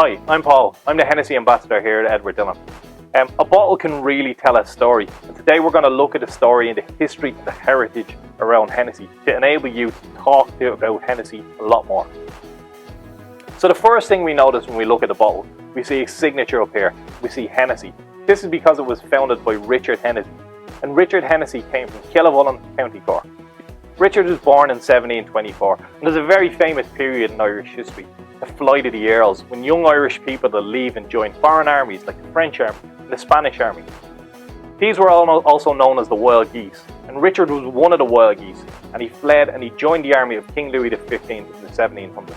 Hi, I'm Paul. I'm the Hennessy ambassador here at Edward Dillon. A bottle can really tell a story, and today we're going to look at the story and the history and the heritage around Hennessy to enable you to talk about Hennessy a lot more. So the first thing we notice when we look at the bottle, we see a signature up here. We see Hennessy. This is because it was founded by Richard Hennessy, and Richard Hennessy came from Killavullen, County Cork. Richard was born in 1724, and there's a very famous period in Irish history, the Flight of the Earls, when young Irish people that leave and join foreign armies like the French army and the Spanish army. These were also known as the Wild Geese, and Richard was one of the Wild Geese, and he fled and he joined the army of King Louis XV in the 1700s.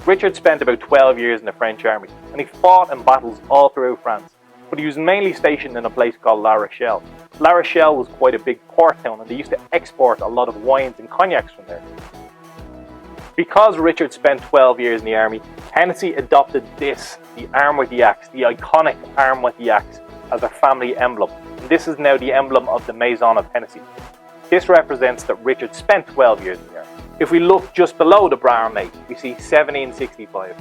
Richard spent about 12 years in the French army, and he fought in battles all throughout France, but he was mainly stationed in a place called La Rochelle. La Rochelle was quite a big port town, and they used to export a lot of wines and cognacs from there. Because Richard spent 12 years in the army, Hennessy adopted this, the arm with the axe, the iconic arm with the axe, as their family emblem. And this is now the emblem of the Maison of Hennessy. This represents that Richard spent 12 years in the army. If we look just below the barmate, we see 1765.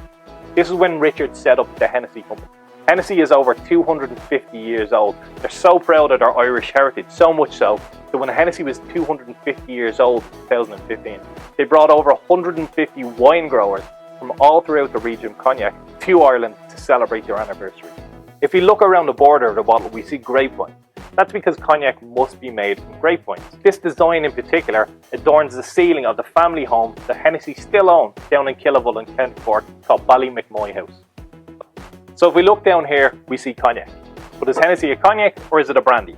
This is when Richard set up the Hennessy company. Hennessy is over 250 years old. They're so proud of their Irish heritage, so much so that when Hennessy was 250 years old in 2015, they brought over 150 wine growers from all throughout the region of Cognac to Ireland to celebrate their anniversary. If we look around the border of the bottle, we see grapevine. That's because cognac must be made from grapevines. This design in particular adorns the ceiling of the family home that Hennessy still own down in Killavullen, County Cork, called Ballymacmoy House. So if we look down here, we see cognac. But is Hennessy a cognac or is it a brandy?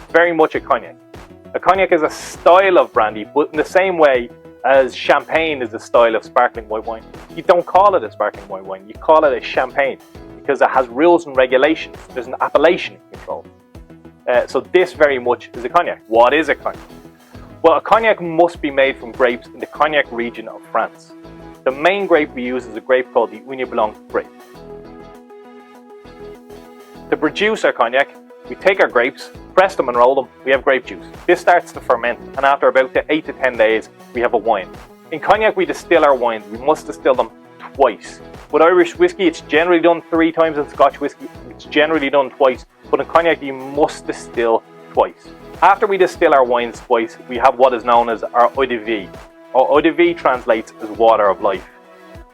Very much a cognac. A cognac is a style of brandy, but in the same way as champagne is a style of sparkling white wine. You don't call it a sparkling white wine, you call it a champagne because it has rules and regulations. There's an appellation control. So this very much is a cognac. What is a cognac? Well, a cognac must be made from grapes in the Cognac region of France. The main grape we use is a grape called the Ugni Blanc grape. To produce our cognac, we take our grapes, press them and roll them, we have grape juice. This starts to ferment, and after about 8 to 10 days, we have a wine. In cognac, we distill our wines. We must distill them twice. With Irish whiskey, it's generally done 3 times. In Scotch whiskey, it's generally done twice. But in cognac, you must distill twice. After we distill our wines twice, we have what is known as our eau de vie. Our eau de vie translates as water of life.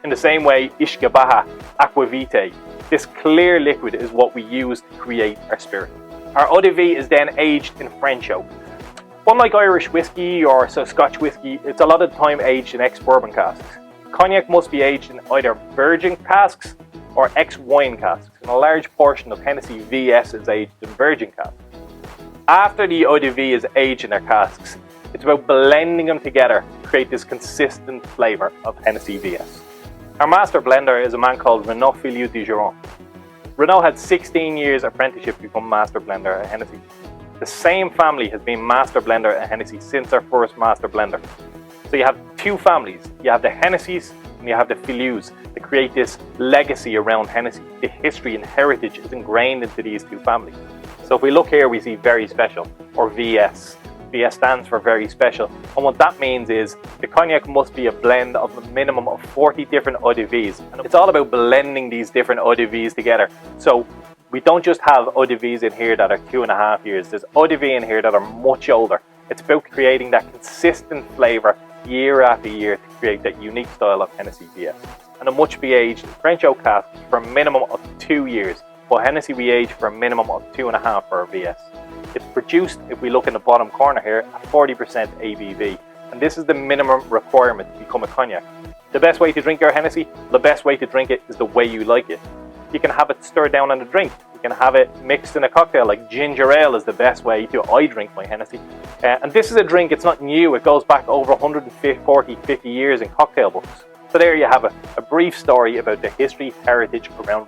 In the same way, Ishkabaha, aqua vitae, this clear liquid is what we use to create our spirit. Our eau de vie is then aged in French oak. Unlike Irish whiskey or Scotch whiskey, it's a lot of the time aged in ex-bourbon casks. Cognac must be aged in either virgin casks or ex-wine casks, and a large portion of Hennessy VS is aged in virgin casks. After the eau de vie is aged in their casks, it's about blending them together to create this consistent flavour of Hennessy VS. Our master blender is a man called Renaud Filiu de Giron. Renaud had 16 years apprenticeship to become master blender at Hennessy. The same family has been master blender at Hennessy since our first master blender. So you have 2 families. You have the Hennessys and you have the Filius to create this legacy around Hennessy. The history and heritage is ingrained into these 2 families. So if we look here, we see very special, or VS. VS stands for very special, and what that means is the cognac must be a blend of a minimum of 40 different eau de vies, and it's all about blending these different eau de vies together. So we don't just have eau de vies in here that are 2.5 years, there's eau de vie in here that are much older. It's about creating that consistent flavour year after year to create that unique style of Hennessy VS. And it must be aged in French oak casks for a minimum of 2 years, while Hennessy we age for a minimum of 2.5 for our VS. It's produced, if we look in the bottom corner here, at 40% ABV, and this is the minimum requirement to become a cognac. The best way to drink your Hennessy, the best way to drink it is the way you like it. You can have it stirred down in a drink, you can have it mixed in a cocktail, like ginger ale is the best way I drink my Hennessy. And this is a drink, it's not new, it goes back over 140-50 years in cocktail books. So there you have a brief story about the history, heritage around